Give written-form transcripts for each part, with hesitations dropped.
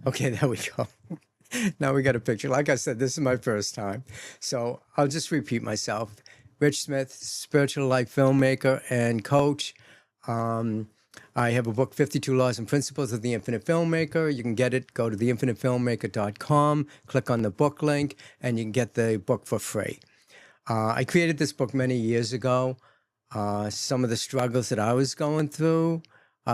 Okay, there we go. Now we got a picture. Like I said, this is my first time. So I'll just repeat myself. Rich Smith, spiritual life filmmaker and coach. Um, I have a book, 52 Laws and Principles of the Infinite Filmmaker. You can get it, go to theinfinitefilmmaker.com, click on the book link, and you can get the book for free. I created this book many years ago. Some of the struggles that I was going through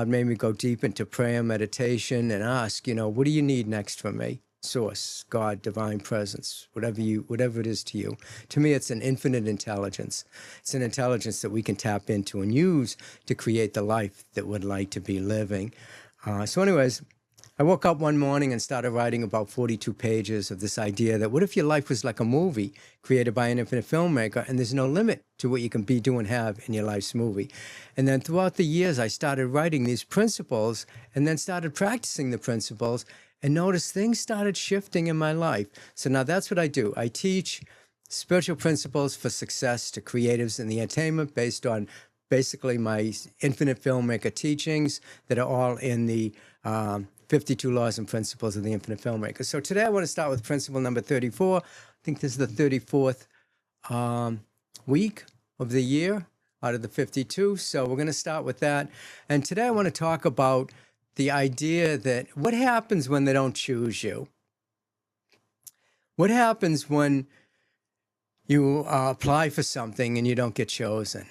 made me go deep into prayer, meditation, and ask, what do you need next from me? Source, God, divine presence, whatever it is to you. To me, it's an infinite intelligence. It's an intelligence that we can tap into and use to create the life that we'd like to be living. So anyways, I woke up one morning and started writing about 42 pages of this idea that what if your life was like a movie created by an infinite filmmaker and there's no limit to what you can be, do, and have in your life's movie. And then throughout the years, I started writing these principles and then started practicing the principles and noticed things started shifting in my life. So now that's what I do. I teach spiritual principles for success to creatives in the entertainment based on basically my infinite filmmaker teachings that are all in the 52 Laws and Principles of the Infinite Filmmaker. So today I want to start with principle number 34. I think this is the 34th week of the year out of the 52. So we're going to start with that. And today I want to talk about the idea that what happens when they don't choose you? What happens when you apply for something and you don't get chosen?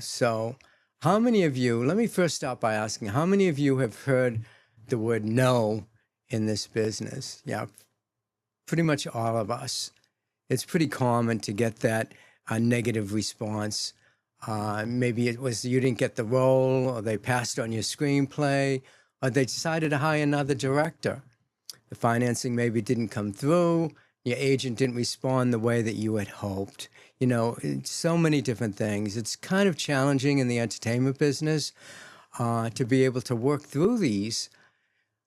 So how many of you, let me first start by asking, how many of you have heard the word no in this business? Yeah, pretty much all of us. It's pretty common to get that negative response. Maybe it was you didn't get the role, or they passed on your screenplay, or they decided to hire another director. The financing maybe didn't come through. Your agent didn't respond the way that you had hoped. So many different things. It's kind of challenging in the entertainment business to be able to work through these.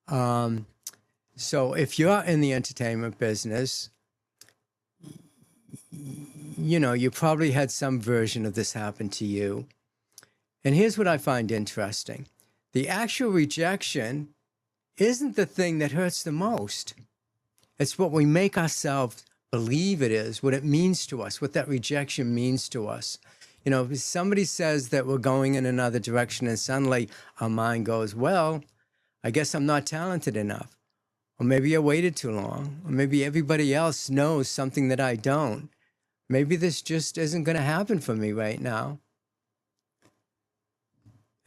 So if you're in the entertainment business, you probably had some version of this happen to you. And here's what I find interesting. The actual rejection isn't the thing that hurts the most. It's what we make ourselves believe it is, what it means to us, what that rejection means to us. If somebody says that we're going in another direction and suddenly our mind goes, well, I guess I'm not talented enough. Or maybe I waited too long. Or maybe everybody else knows something that I don't. Maybe this just isn't going to happen for me right now.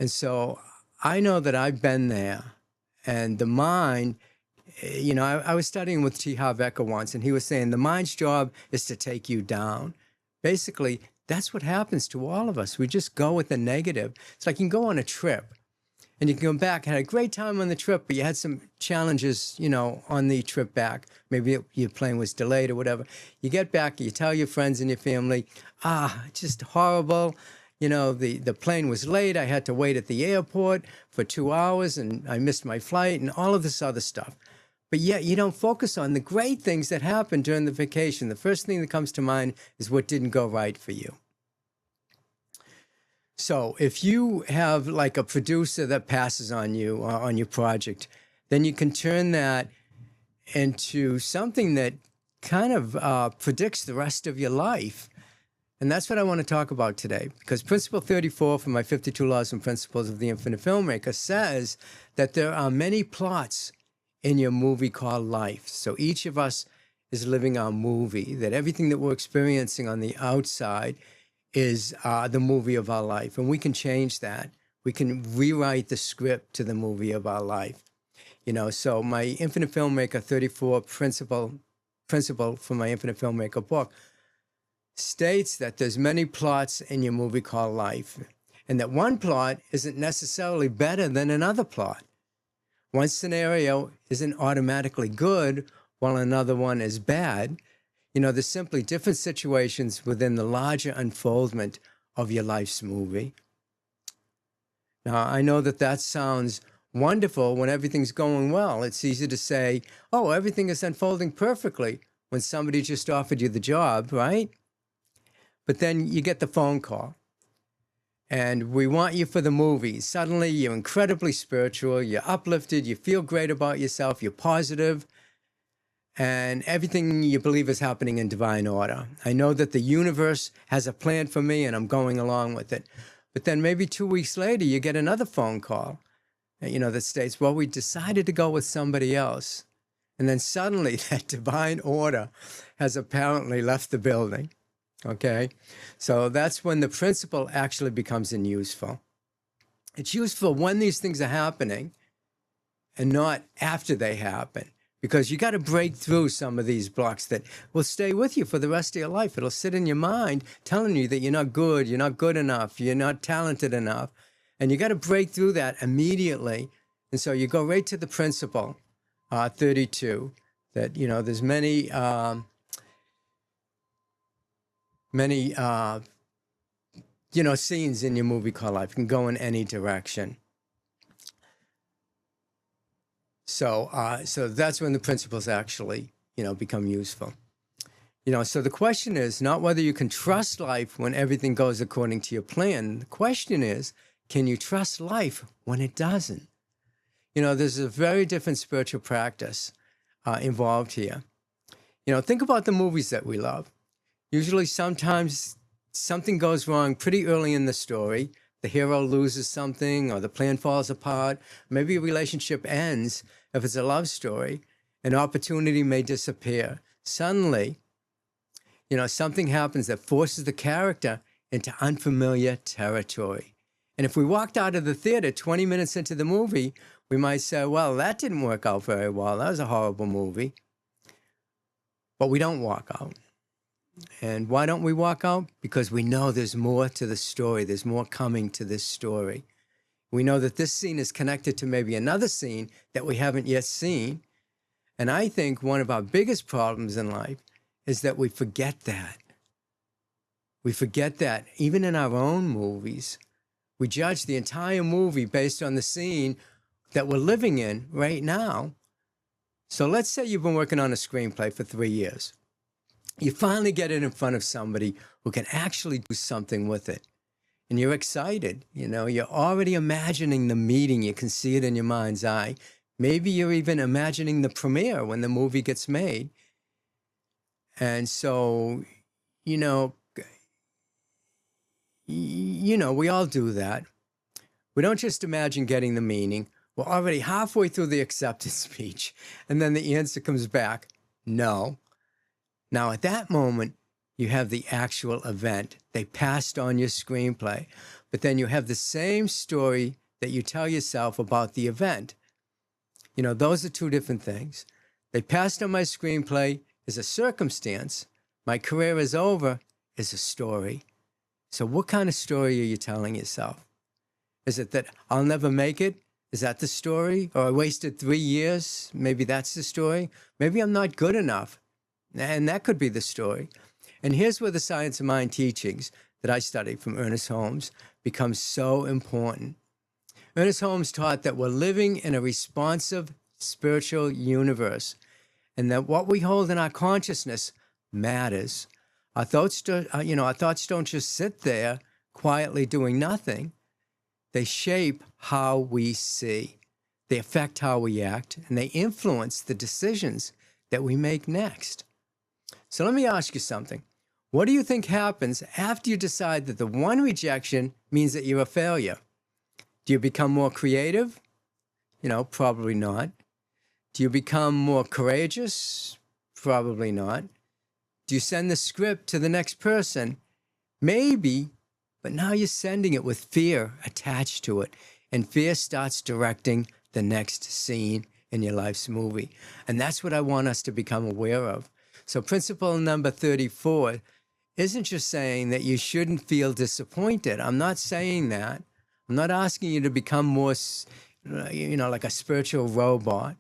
And so I know that I've been there. And the mind, I was studying with T. Harv Eker once, and he was saying the mind's job is to take you down. Basically, that's what happens to all of us. We just go with the negative. It's like you can go on a trip, and you can come back and had a great time on the trip, but you had some challenges, on the trip back. Maybe your plane was delayed or whatever. You get back, you tell your friends and your family, just horrible. The plane was late. I had to wait at the airport for 2 hours and I missed my flight and all of this other stuff. But yet you don't focus on the great things that happened during the vacation. The first thing that comes to mind is what didn't go right for you. So if you have like a producer that passes on you on your project, then you can turn that into something that kind of predicts the rest of your life. And that's what I want to talk about today, because Principle 34 from my 52 Laws and Principles of the Infinite Filmmaker says that there are many plots in your movie called life. So each of us is living our movie, that everything that we're experiencing on the outside is the movie of our life. And we can change that. We can rewrite the script to the movie of our life. So my Infinite Filmmaker 34 principle from my Infinite Filmmaker book states that there's many plots in your movie called life, and that one plot isn't necessarily better than another plot. One scenario isn't automatically good while another one is bad. There's simply different situations within the larger unfoldment of your life's movie. Now, I know that sounds wonderful when everything's going well. It's easy to say, oh, everything is unfolding perfectly when somebody just offered you the job, right? But then you get the phone call and we want you for the movie. Suddenly, you're incredibly spiritual, you're uplifted, you feel great about yourself, you're positive, and everything you believe is happening in divine order. I know that the universe has a plan for me, and I'm going along with it. But then maybe 2 weeks later, you get another phone call, that states, well, we decided to go with somebody else. And then suddenly that divine order has apparently left the building. Okay? So that's when the principle actually becomes unuseful. It's useful when these things are happening and not after they happen, because you got to break through some of these blocks that will stay with you for the rest of your life. It'll sit in your mind telling you that you're not good enough, you're not talented enough. And you got to break through that immediately. And so you go right to the principle, 32, that, there's many scenes in your movie called life. It can go in any direction. So that's when the principles actually, become useful. So the question is not whether you can trust life when everything goes according to your plan. The question is, can you trust life when it doesn't? There's a very different spiritual practice involved here. Think about the movies that we love. Usually sometimes something goes wrong pretty early in the story. The hero loses something, or the plan falls apart. Maybe a relationship ends. If it's a love story, an opportunity may disappear. Suddenly, something happens that forces the character into unfamiliar territory. And if we walked out of the theater 20 minutes into the movie, we might say, well, that didn't work out very well. That was a horrible movie. But we don't walk out. And why don't we walk out? Because we know there's more to the story. There's more coming to this story. We know that this scene is connected to maybe another scene that we haven't yet seen. And I think one of our biggest problems in life is that we forget that. We forget that even in our own movies. We judge the entire movie based on the scene that we're living in right now. So let's say you've been working on a screenplay for 3 years. You finally get it in front of somebody who can actually do something with it. And you're excited, you're already imagining the meeting. You can see it in your mind's eye. Maybe you're even imagining the premiere when the movie gets made. And so, we all do that. We don't just imagine getting the meaning. We're already halfway through the acceptance speech. And then the answer comes back, no. Now, at that moment, you have the actual event. They passed on your screenplay. But then you have the same story that you tell yourself about the event. Those are two different things. They passed on my screenplay is a circumstance. My career is over is a story. So what kind of story are you telling yourself? Is it that I'll never make it? Is that the story? Or I wasted 3 years? Maybe that's the story. Maybe I'm not good enough. And that could be the story. And here's where the Science of Mind teachings that I studied from Ernest Holmes becomes so important. Ernest Holmes taught that we're living in a responsive spiritual universe, and that what we hold in our consciousness matters. Our thoughts don't just sit there quietly doing nothing. They shape how we see. They affect how we act, and they influence the decisions that we make next. So let me ask you something. What do you think happens after you decide that the one rejection means that you're a failure? Do you become more creative? Probably not. Do you become more courageous? Probably not. Do you send the script to the next person? Maybe, but now you're sending it with fear attached to it, and fear starts directing the next scene in your life's movie. And that's what I want us to become aware of. So principle number 34 isn't just saying that you shouldn't feel disappointed. I'm not saying that. I'm not asking you to become more, like a spiritual robot.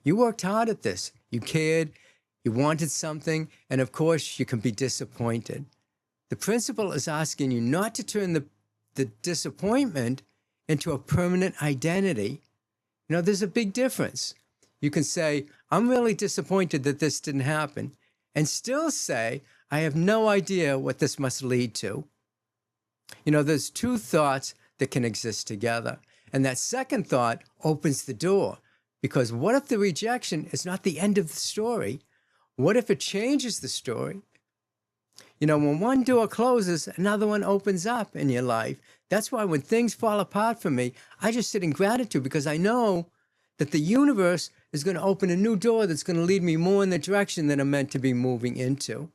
You worked hard at this. You cared. You wanted something. And of course, you can be disappointed. The principle is asking you not to turn the disappointment into a permanent identity. There's a big difference. You can say, I'm really disappointed that this didn't happen, and still say, I have no idea what this must lead to. You know, there's two thoughts that can exist together. And that second thought opens the door. Because what if the rejection is not the end of the story? What if it changes the story? You know, when one door closes, another one opens up in your life. That's why when things fall apart for me, I just sit in gratitude because I know that the universe is going to open a new door that's going to lead me more in the direction that I'm meant to be moving into.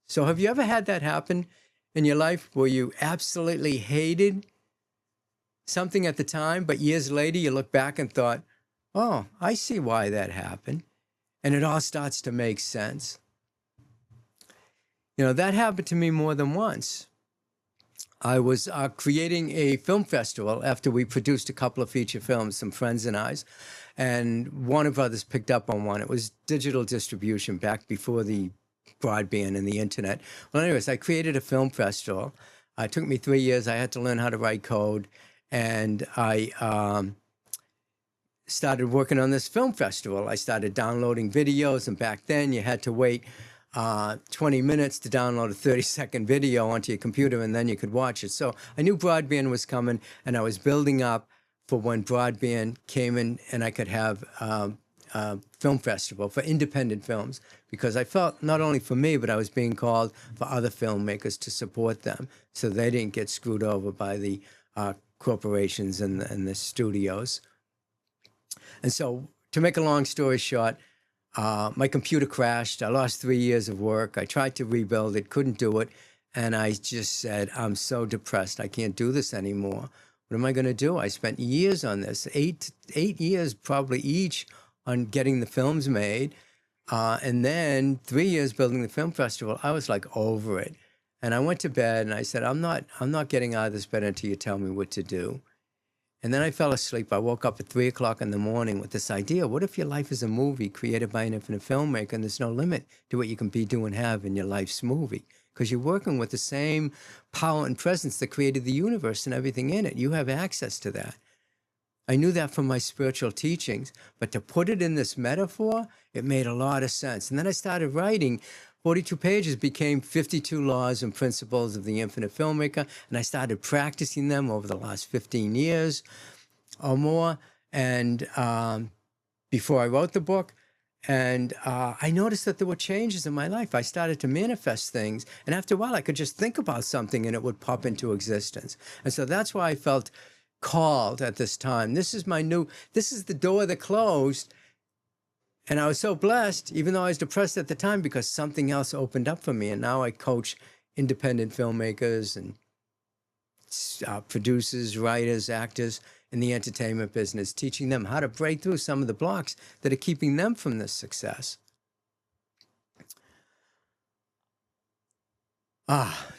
So have you ever had that happen in your life where you absolutely hated something at the time, but years later you look back and thought, oh, I see why that happened. And it all starts to make sense. You know, that happened to me more than once. I was creating a film festival after we produced a couple of feature films, some friends and I, and Warner Brothers picked up on one. It was digital distribution back before the broadband and the internet. Well, anyways, I created a film festival. It took me 3 years. I had to learn how to write code, and I started working on this film festival. I started downloading videos, and back then you had to wait 20 minutes to download a 30-second video onto your computer, and then you could watch it. So I knew broadband was coming, and I was building up for when broadband came in and I could have a film festival for independent films, because I felt not only for me, but I was being called for other filmmakers to support them so they didn't get screwed over by the corporations and the studios. And so, to make a long story short, my computer crashed. I lost 3 years of work. I tried to rebuild it, couldn't do it. And I just said, I'm so depressed. I can't do this anymore. What am I going to do? I spent years on this, eight years probably each on getting the films made. And then 3 years building the film festival. I was like over it. And I went to bed and I said, I'm not getting out of this bed until you tell me what to do. And then I fell asleep. I woke up at 3 o'clock in the morning with this idea. What if your life is a movie created by an infinite filmmaker and there's no limit to what you can be, do, and have in your life's movie? Because you're working with the same power and presence that created the universe and everything in it. You have access to that. I knew that from my spiritual teachings, but to put it in this metaphor, it made a lot of sense. And then I started writing. 42 pages became 52 laws and principles of the infinite filmmaker, and I started practicing them over the last 15 years or more. And before I wrote the book, and I noticed that there were changes in my life. I started to manifest things, and after a while, I could just think about something, and it would pop into existence. And so that's why I felt called at this time. This is the door that closed. And I was so blessed, even though I was depressed at the time, because something else opened up for me. And now I coach independent filmmakers and producers, writers, actors in the entertainment business, teaching them how to break through some of the blocks that are keeping them from this success.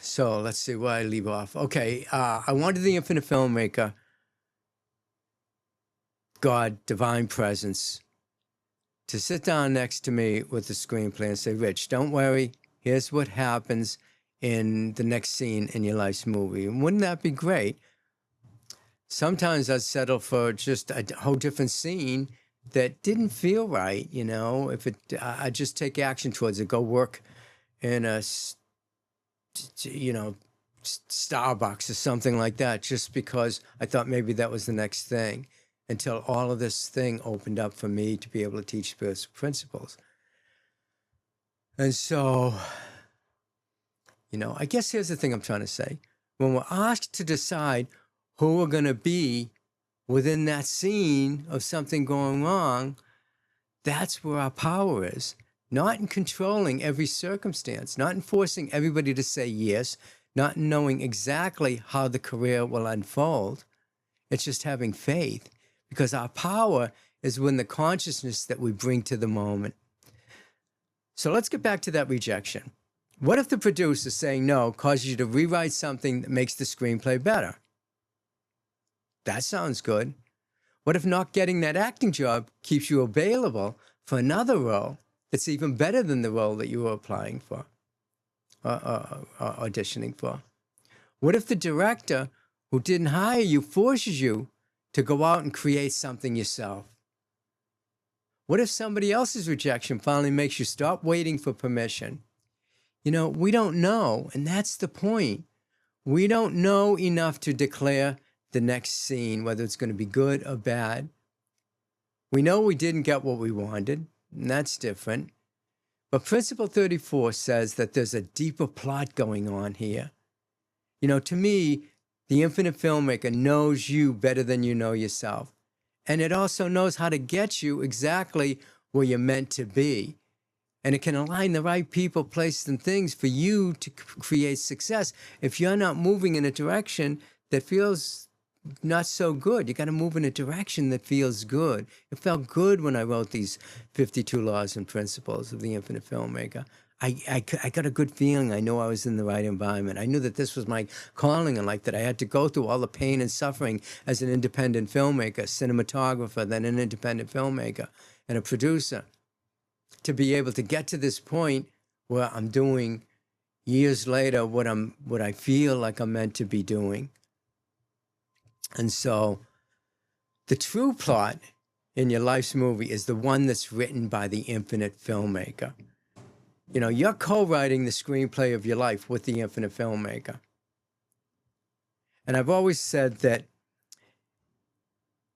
So let's see where I leave off. Okay, I wanted the infinite filmmaker, God, divine presence, to sit down next to me with the screenplay and say, Rich, don't worry. Here's what happens in the next scene in your life's movie. And wouldn't that be great? Sometimes I'd settle for just a whole different scene that didn't feel right. You know, I'd just take action towards it, go work in a, Starbucks or something like that, just because I thought maybe that was the next thing, until all of this thing opened up for me to be able to teach spiritual principles. And so, I guess here's the thing I'm trying to say. When we're asked to decide who we're going to be within that scene of something going wrong, that's where our power is. Not in controlling every circumstance, not in forcing everybody to say yes, not in knowing exactly how the career will unfold. It's just having faith. Because our power is when the consciousness that we bring to the moment. So let's get back to that rejection. What if the producer saying no causes you to rewrite something that makes the screenplay better? That sounds good. What if not getting that acting job keeps you available for another role that's even better than the role that you were applying for, auditioning for? What if the director who didn't hire you forces you to go out and create something yourself? What if somebody else's rejection finally makes you stop waiting for permission? We don't know, and that's the point. We don't know enough to declare the next scene, whether it's going to be good or bad. We know we didn't get what we wanted, and that's different. But Principle 34 says that there's a deeper plot going on here. You know, to me, the infinite filmmaker knows you better than you know yourself. And it also knows how to get you exactly where you're meant to be. And it can align the right people, places, and things for you to create success. If you're not moving in a direction that feels not so good, you got to move in a direction that feels good. It felt good when I wrote these 52 laws and principles of the infinite filmmaker. I got a good feeling. I know I was in the right environment. I knew that this was my calling in life, that I had to go through all the pain and suffering as an independent filmmaker, cinematographer, then an independent filmmaker, and a producer, to be able to get to this point where I'm doing years later what I feel like I'm meant to be doing. And so the true plot in your life's movie is the one that's written by the infinite filmmaker. You know, you're co-writing the screenplay of your life with the infinite filmmaker. And I've always said that,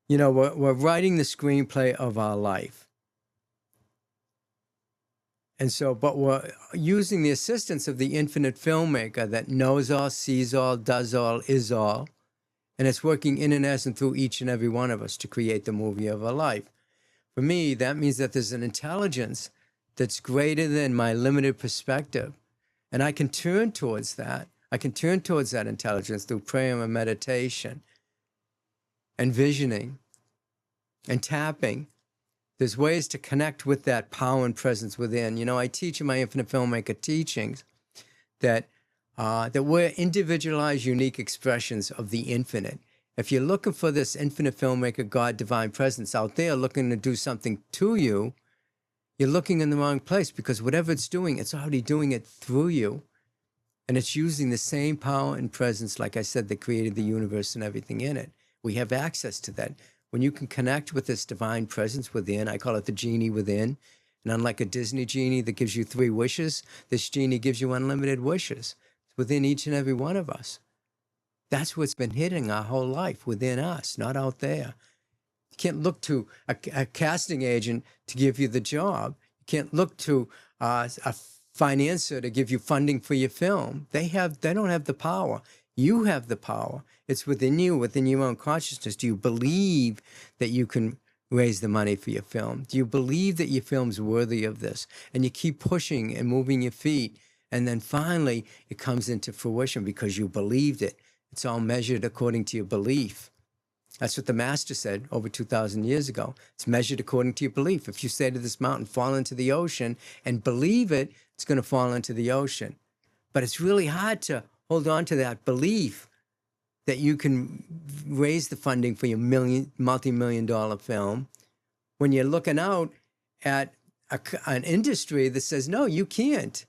you know, we're writing the screenplay of our life. And so, but we're using the assistance of the infinite filmmaker that knows all, sees all, does all, is all. And it's working in and as and through each and every one of us to create the movie of our life. For me, that means that there's an intelligence that's greater than my limited perspective. And I can turn towards that. I can turn towards that intelligence through prayer and meditation and visioning and tapping. There's ways to connect with that power and presence within. You know, I teach in my Infinite Filmmaker teachings that we're individualized, unique expressions of the infinite. If you're looking for this infinite filmmaker, God, divine presence out there looking to do something to you, you're looking in the wrong place, because whatever it's doing, it's already doing it through you. And it's using the same power and presence, like I said, that created the universe and everything in it. We have access to that. When you can connect with this divine presence within, I call it the genie within. And unlike a Disney genie that gives you 3 wishes, this genie gives you unlimited wishes. It's within each and every one of us. That's what's been hidden our whole life, within us, not out there. You can't look to a casting agent to give you the job. You can't look to a financier to give you funding for your film. They don't have the power. You have the power. It's within you, within your own consciousness. Do you believe that you can raise the money for your film? Do you believe that your film's worthy of this? And you keep pushing and moving your feet. And then finally, it comes into fruition because you believed it. It's all measured according to your belief. That's what the master said over 2,000 years ago. It's measured according to your belief. If you say to this mountain, fall into the ocean, and believe it, it's going to fall into the ocean. But it's really hard to hold on to that belief that you can raise the funding for your multi-million-dollar film when you're looking out at an industry that says, no, you can't.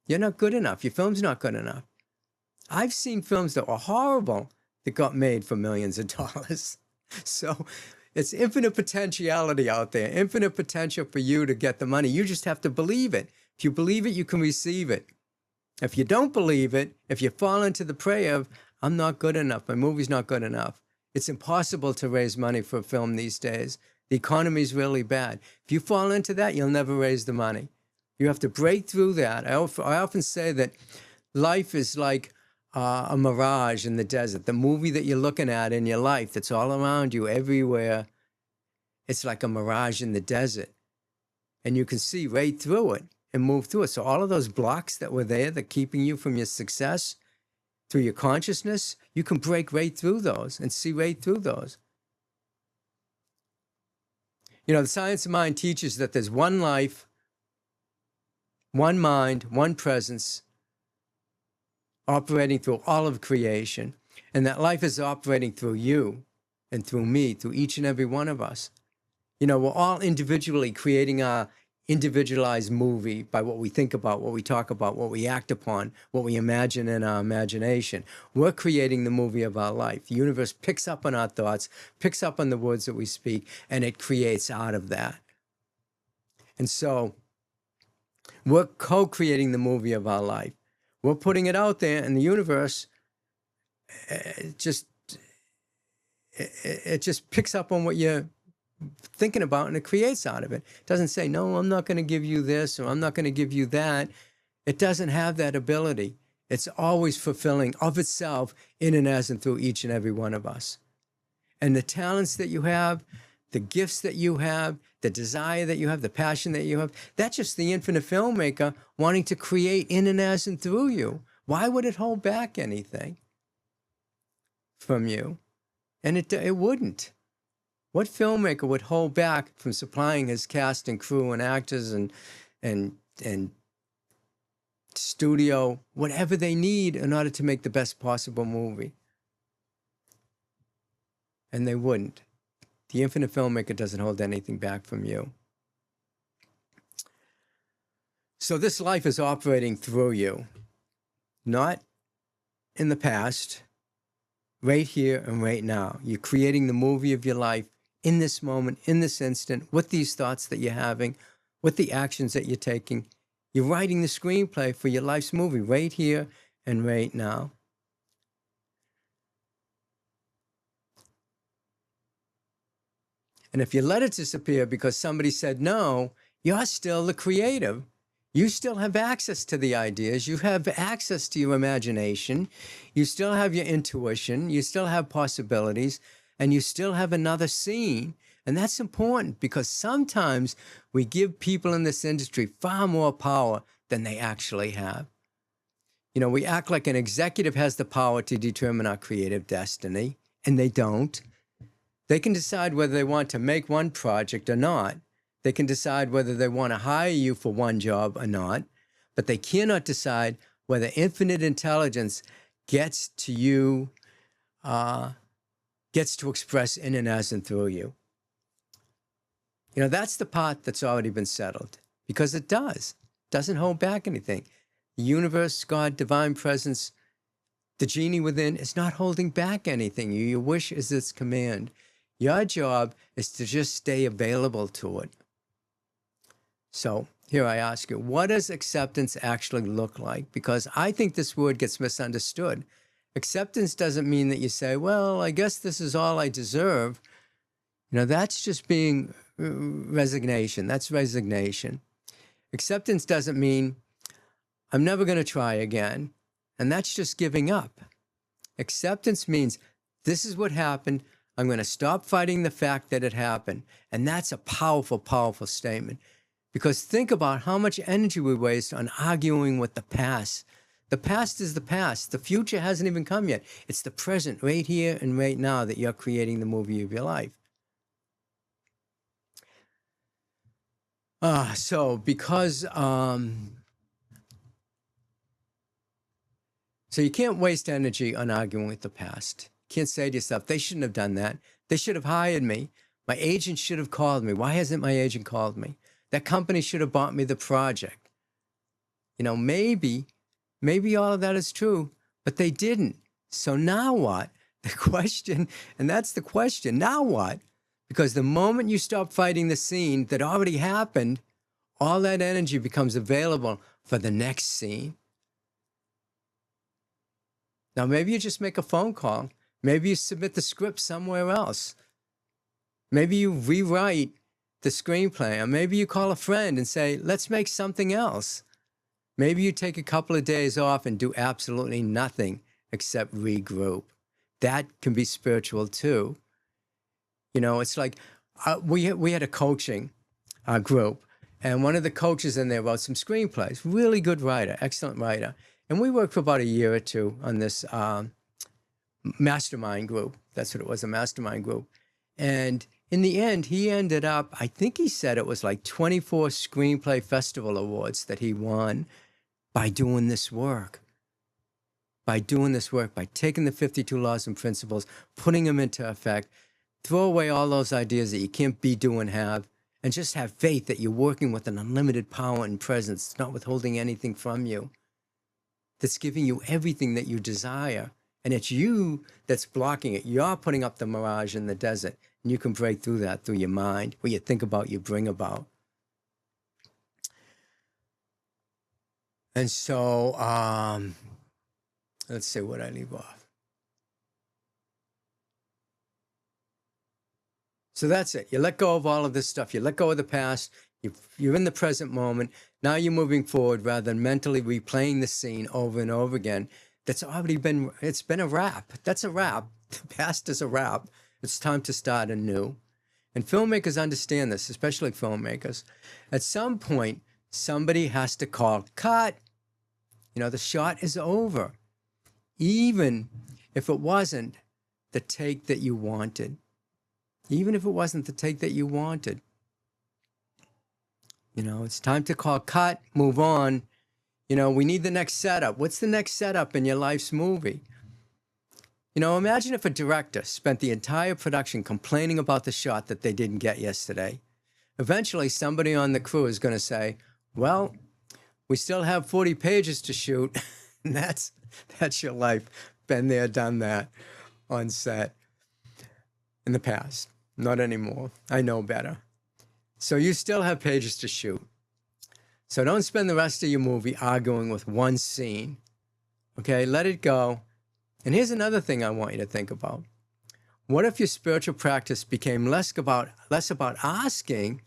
You're not good enough. Your film's not good enough. I've seen films that were horrible that got made for millions of dollars. So it's infinite potentiality out there, infinite potential for you to get the money. You just have to believe it. If you believe it, you can receive it. If you don't believe it, if you fall into the prey of, I'm not good enough, my movie's not good enough, it's impossible to raise money for a film these days. The economy's really bad. If you fall into that, you'll never raise the money. You have to break through that. I often say that life is like a mirage in the desert. The movie that you're looking at in your life that's all around you, everywhere, it's like a mirage in the desert. And you can see right through it and move through it. So all of those blocks that were there that keeping you from your success through your consciousness, you can break right through those and see right through those. You know, the science of mind teaches that there's one life, one mind, one presence, operating through all of creation, and that life is operating through you and through me, through each and every one of us. You know, we're all individually creating our individualized movie by what we think about, what we talk about, what we act upon, what we imagine in our imagination. We're creating the movie of our life. The universe picks up on our thoughts, picks up on the words that we speak, and it creates out of that. And so we're co-creating the movie of our life. We're putting it out there in the universe it just it just picks up on what you're thinking about, and it creates out of it. It doesn't say, no, I'm not going to give you this, or I'm not going to give you that. It doesn't have that ability. It's always fulfilling of itself in and as and through each and every one of us. And the talents that you have, the gifts that you have, the desire that you have, the passion that you have, that's just the infinite filmmaker wanting to create in and as and through you. Why would it hold back anything from you? And it wouldn't. What filmmaker would hold back from supplying his cast and crew and actors and studio whatever they need in order to make the best possible movie? And they wouldn't. The infinite filmmaker doesn't hold anything back from you. So this life is operating through you, not in the past, right here and right now. You're creating the movie of your life in this moment, in this instant, with these thoughts that you're having, with the actions that you're taking. You're writing the screenplay for your life's movie right here and right now. And if you let it disappear because somebody said no, you're still the creative. You still have access to the ideas. You have access to your imagination. You still have your intuition. You still have possibilities. And you still have another scene. And that's important because sometimes we give people in this industry far more power than they actually have. You know, we act like an executive has the power to determine our creative destiny, and they don't. They can decide whether they want to make one project or not. They can decide whether they want to hire you for one job or not, but they cannot decide whether infinite intelligence gets to you, gets to express in and as and through you. You know, that's the part that's already been settled, because it doesn't hold back anything. The universe, God, divine presence, the genie within is not holding back anything. Your wish is its command. Your job is to just stay available to it. So here I ask you, what does acceptance actually look like? Because I think this word gets misunderstood. Acceptance doesn't mean that you say, well, I guess this is all I deserve. You know, that's just being resignation. That's resignation. Acceptance doesn't mean I'm never going to try again. And that's just giving up. Acceptance means this is what happened. I'm going to stop fighting the fact that it happened. And that's a powerful, powerful statement. Because think about how much energy we waste on arguing with the past. The past is the past. The future hasn't even come yet. It's the present, right here and right now, that you're creating the movie of your life. So you can't waste energy on arguing with the past. You can't say to yourself, they shouldn't have done that. They should have hired me. My agent should have called me. Why hasn't my agent called me? That company should have bought me the project. You know, maybe all of that is true, but they didn't. So now what? The question, and that's the question, now what? Because the moment you stop fighting the scene that already happened, all that energy becomes available for the next scene. Now, maybe you just make a phone call. Maybe you submit the script somewhere else. Maybe you rewrite the screenplay, or maybe you call a friend and say, let's make something else. Maybe you take a couple of days off and do absolutely nothing except regroup. That can be spiritual too. You know, it's like we had a coaching group, and one of the coaches in there wrote some screenplays. Really good writer, excellent writer. And we worked for about a year or two on this mastermind group. That's what it was, a mastermind group. And in the end, he ended up, I think he said it was like 24 Screenplay Festival Awards that he won by doing this work. By taking the 52 laws and principles, putting them into effect, throw away all those ideas that you can't be, do, and have, and just have faith that you're working with an unlimited power and presence. It's not withholding anything from you. That's giving you everything that you desire. And it's you that's blocking it. You're putting up the mirage in the desert. And you can break through that through your mind. What you think about, you bring about. And so, let's see what I leave off. So that's it. You let go of all of this stuff. You let go of the past. You're in the present moment. Now you're moving forward rather than mentally replaying the scene over and over again. That's already been, it's been a wrap. That's a wrap. The past is a wrap. It's time to start anew. And filmmakers understand this, especially filmmakers. At some point, somebody has to call cut. You know, the shot is over. Even if it wasn't the take that you wanted. Even if it wasn't the take that you wanted. You know, it's time to call cut, move on. You know, we need the next setup. What's the next setup in your life's movie? You know, imagine if a director spent the entire production complaining about the shot that they didn't get yesterday. Eventually, somebody on the crew is going to say, well, we still have 40 pages to shoot. And that's your life. Been there, done that on set in the past. Not anymore. I know better. So you still have pages to shoot. So don't spend the rest of your movie arguing with one scene. Okay, let it go. And here's another thing I want you to think about. What if your spiritual practice became less about asking,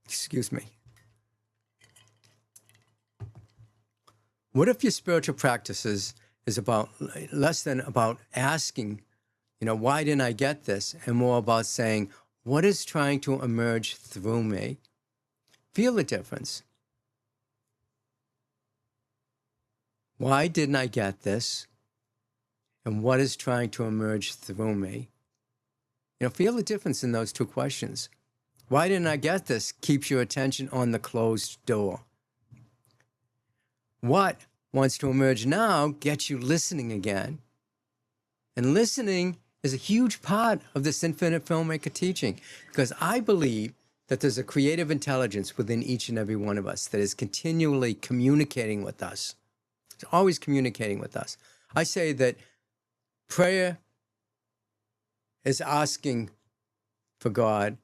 excuse me. What if your spiritual practices is about less than about asking, you know, why didn't I get this? And more about saying, what is trying to emerge through me? Feel the difference. Why didn't I get this? And what is trying to emerge through me? You know, feel the difference in those two questions. Why didn't I get this? Keeps your attention on the closed door. What wants to emerge now gets you listening again. And listening is a huge part of this infinite filmmaker teaching, because I believe that there's a creative intelligence within each and every one of us that is continually communicating with us. It's always communicating with us. I say that prayer is asking for God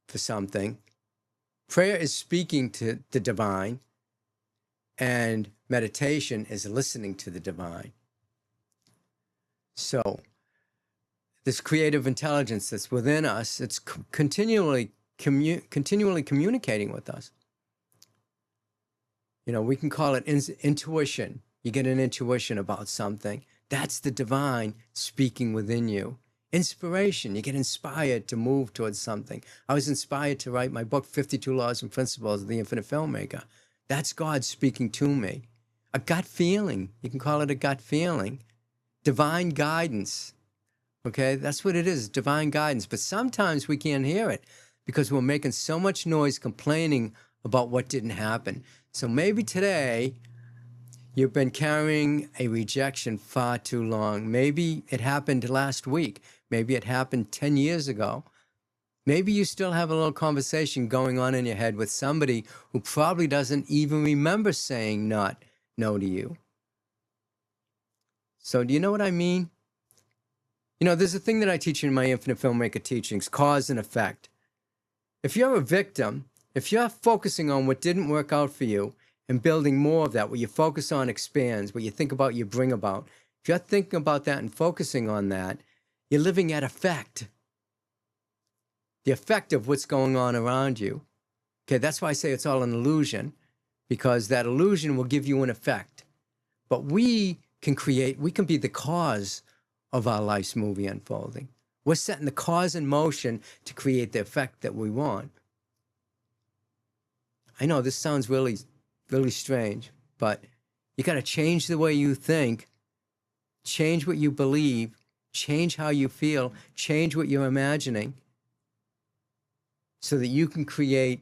for something. Prayer is speaking to the divine, and meditation is listening to the divine. So this creative intelligence that's within us, it's continually communicating with us. You know, we can call it intuition. You get an intuition about something. That's the divine speaking within you. Inspiration. You get inspired to move towards something. I was inspired to write my book, 52 Laws and Principles of the Infinite Filmmaker. That's God speaking to me. A gut feeling. You can call it a gut feeling. Divine guidance. Okay, that's what it is, divine guidance. But sometimes we can't hear it because we're making so much noise complaining about what didn't happen. So maybe today you've been carrying a rejection far too long. Maybe it happened last week. Maybe it happened 10 years ago. Maybe you still have a little conversation going on in your head with somebody who probably doesn't even remember saying no to you. So do you know what I mean? You know, there's a thing that I teach in my Infinite Filmmaker teachings, cause and effect. If you're a victim, if you're focusing on what didn't work out for you and building more of that, what you focus on expands, what you think about, you bring about. If you're thinking about that and focusing on that, you're living at effect. The effect of what's going on around you. Okay, that's why I say it's all an illusion, because that illusion will give you an effect. But we can be the cause of our life's movie unfolding. We're setting the cause in motion to create the effect that we want. I know this sounds really, really strange, but you got to change the way you think, change what you believe, change how you feel, change what you're imagining, so that you can create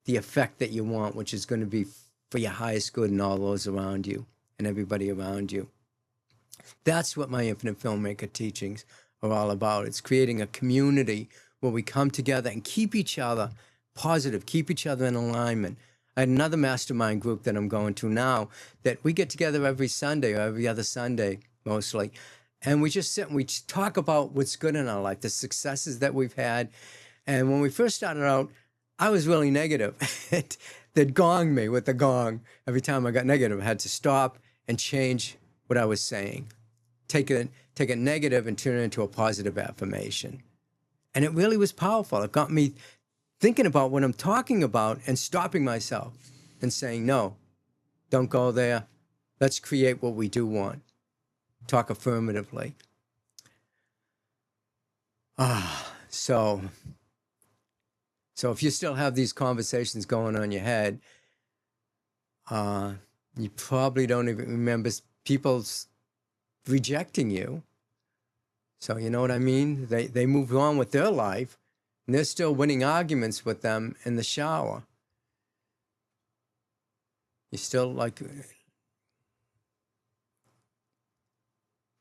the effect that you want, which is going to be for your highest good and all those around you and everybody around you. That's what my Infinite Filmmaker teachings are all about. It's creating a community where we come together and keep each other positive, keep each other in alignment. I had another mastermind group that I'm going to now that we get together every Sunday or every other Sunday mostly. And we just sit and we talk about what's good in our life, the successes that we've had. And when we first started out, I was really negative. They'd gong me with the gong. Every time I got negative, I had to stop and change what I was saying. Take take a negative and turn it into a positive affirmation. And it really was powerful. It got me thinking about what I'm talking about and stopping myself and saying, no, don't go there. Let's create what we do want. Talk affirmatively. So if you still have these conversations going on in your head, you probably don't even remember people's rejecting you. So you know what I mean? They move on with their life, and they're still winning arguments with them in the shower. You still like...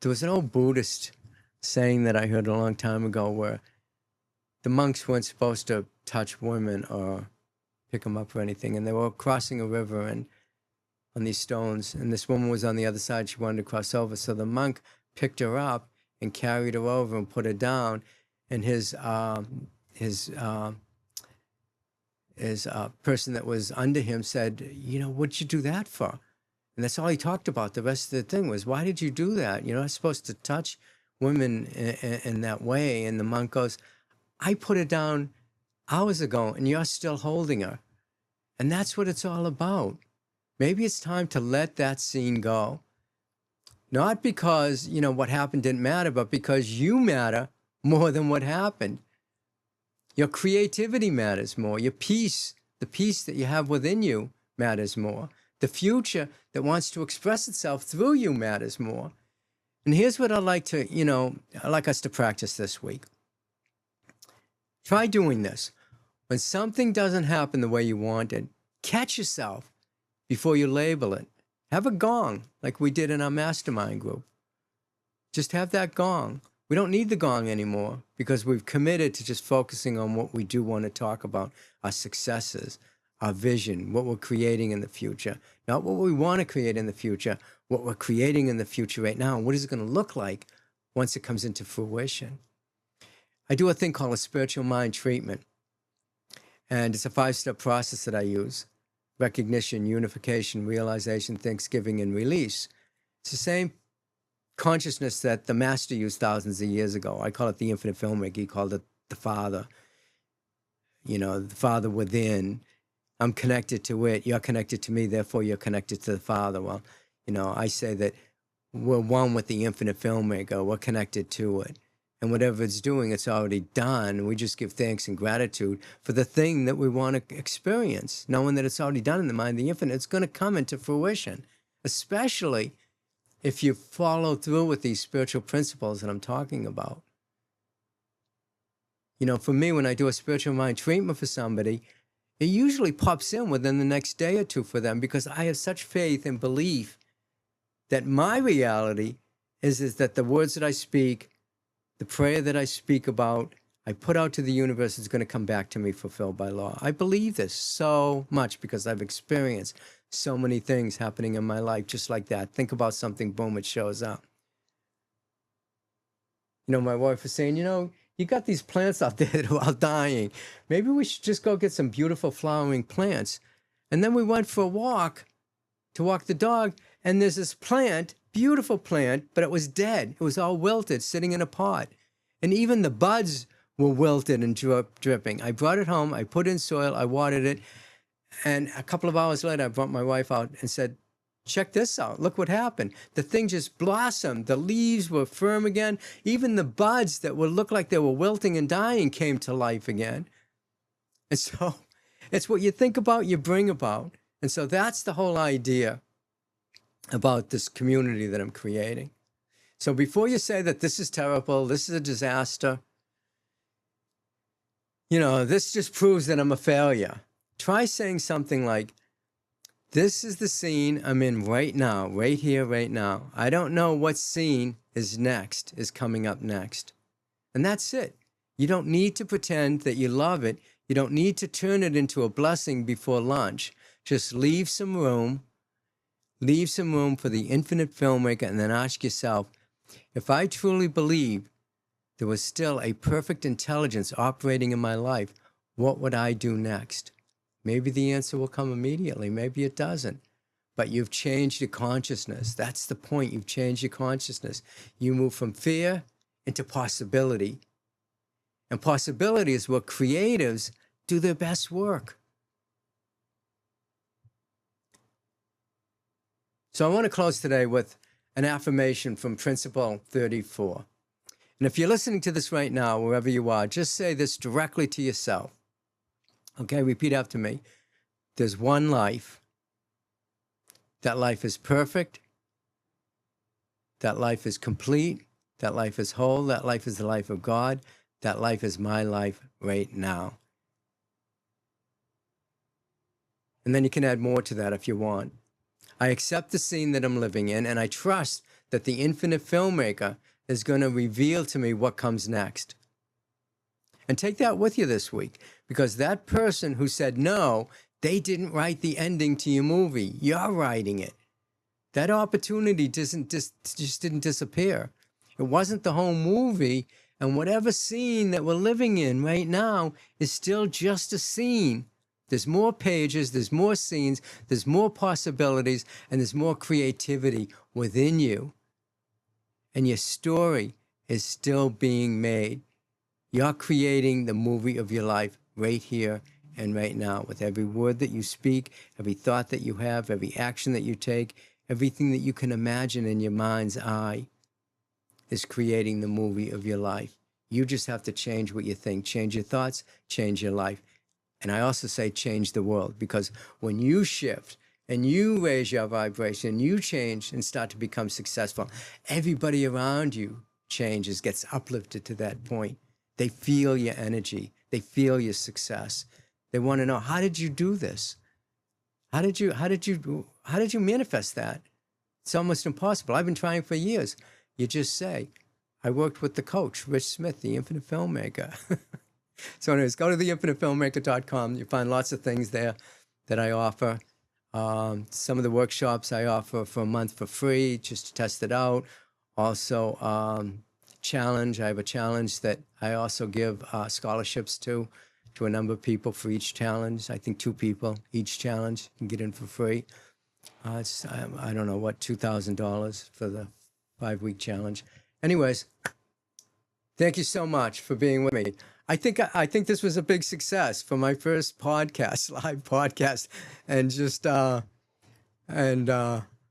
There was an old Buddhist saying that I heard a long time ago where the monks weren't supposed to touch women or pick them up or anything, and they were crossing a river and on these stones, and this woman was on the other side. She wanted to cross over, so the monk picked her up and carried her over and put her down, and his person that was under him said, you know, what'd you do that for? And that's all he talked about. The rest of the thing was, why did you do that? You're not supposed to touch women in that way. And the monk goes, I put her down hours ago and you're still holding her. And that's what it's all about. Maybe it's time to let that scene go. Not because, you know, what happened didn't matter, but because you matter more than what happened. Your creativity matters more. Your peace, the peace that you have within you matters more. The future that wants to express itself through you matters more. And here's what I'd like to, I'd like us to practice this week. Try doing this. When something doesn't happen the way you wanted, catch yourself before you label it. Have a gong like we did in our mastermind group. Just have that gong. We don't need the gong anymore because we've committed to just focusing on what we do want to talk about, our successes, our vision, what we're creating in the future. Not what we want to create in the future, what we're creating in the future right now. And what is it going to look like once it comes into fruition? I do a thing called a spiritual mind treatment. And it's a 5-step process that I use. Recognition, unification, realization, thanksgiving, and release. It's the same consciousness that the master used thousands of years ago. I call it the infinite filmmaker. He called it the Father. You know, the Father within. I'm connected to it. You're connected to me. Therefore, you're connected to the Father. Well, I say that we're one with the infinite filmmaker. We're connected to it. And whatever it's doing, it's already done. We just give thanks and gratitude for the thing that we want to experience, knowing that it's already done in the mind of the infinite. It's going to come into fruition, especially if you follow through with these spiritual principles that I'm talking about. For me, when I do a spiritual mind treatment for somebody, it usually pops in within the next day or two for them because I have such faith and belief that my reality is that the words that I speak, the prayer that I speak about, I put out to the universe is going to come back to me fulfilled by law. I believe this so much because I've experienced so many things happening in my life just like that. Think about something, boom, it shows up. My wife was saying, you got these plants out there that are all dying. Maybe we should just go get some beautiful flowering plants. And then we went for a walk to walk the dog, and there's this plant, beautiful plant, but it was dead. It was all wilted, sitting in a pot. And even the buds were wilted and dripping. I brought it home, I put in soil, I watered it, and a couple of hours later, I brought my wife out and said, check this out. Look what happened. The thing just blossomed. The leaves were firm again. Even the buds that would look like they were wilting and dying came to life again. And so it's what you think about, you bring about. And so that's the whole idea about this community that I'm creating. So before you say that this is terrible, this is a disaster, this just proves that I'm a failure. Try saying something like, this is the scene I'm in right now, right here, right now. I don't know what scene is coming up next. And that's it. You don't need to pretend that you love it. You don't need to turn it into a blessing before lunch. Just leave some room for the infinite filmmaker, and then ask yourself, if I truly believe there was still a perfect intelligence operating in my life, what would I do next? Maybe the answer will come immediately. Maybe it doesn't. but you've changed your consciousness. That's the point. You've changed your consciousness. You move from fear into possibility. And possibility is where creatives do their best work. So I want to close today with an affirmation from Principle 34. And if you're listening to this right now, wherever you are, just say this directly to yourself. Okay, repeat after me. There's one life. That life is perfect. That life is complete. That life is whole. That life is the life of God. That life is my life right now. And then you can add more to that if you want. I accept the scene that I'm living in, and I trust that the infinite filmmaker is going to reveal to me what comes next. And take that with you this week, because that person who said no, they didn't write the ending to your movie. You're writing it. That opportunity just didn't disappear. It wasn't the whole movie, and whatever scene that we're living in right now is still just a scene. There's more pages, there's more scenes, there's more possibilities, and there's more creativity within you. And your story is still being made. You're creating the movie of your life right here and right now, with every word that you speak, every thought that you have, every action that you take, everything that you can imagine in your mind's eye is creating the movie of your life. You just have to change what you think, change your thoughts, change your life. And I also say change the world, because when you shift and you raise your vibration, you change and start to become successful, everybody around you changes, gets uplifted to that point. They feel your energy. They feel your success. They want to know, how did you do this? How did you manifest that? It's almost impossible. I've been trying for years. You just say, I worked with the coach, Rich Smith, the infinite filmmaker. So anyways, go to theinfinitefilmmaker.com. You find lots of things there that I offer. Some of the workshops I offer for a month for free, just to test it out. Also, challenge. I have a challenge that I also give scholarships to a number of people for each challenge. I think 2 people each challenge can get in for free. It's, I don't know what, $2,000 for the 5-week challenge. Anyways, thank you so much for being with me. I think this was a big success for my first podcast, live podcast, and just I don't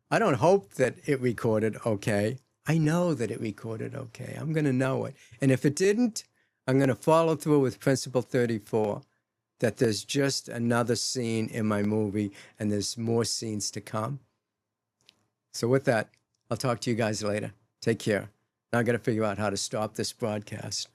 hope that it recorded okay. I know that it recorded okay. I'm going to know it. And if it didn't, I'm going to follow through with Principle 34, that there's just another scene in my movie and there's more scenes to come. So with that, I'll talk to you guys later. Take care. Now I got to figure out how to stop this broadcast.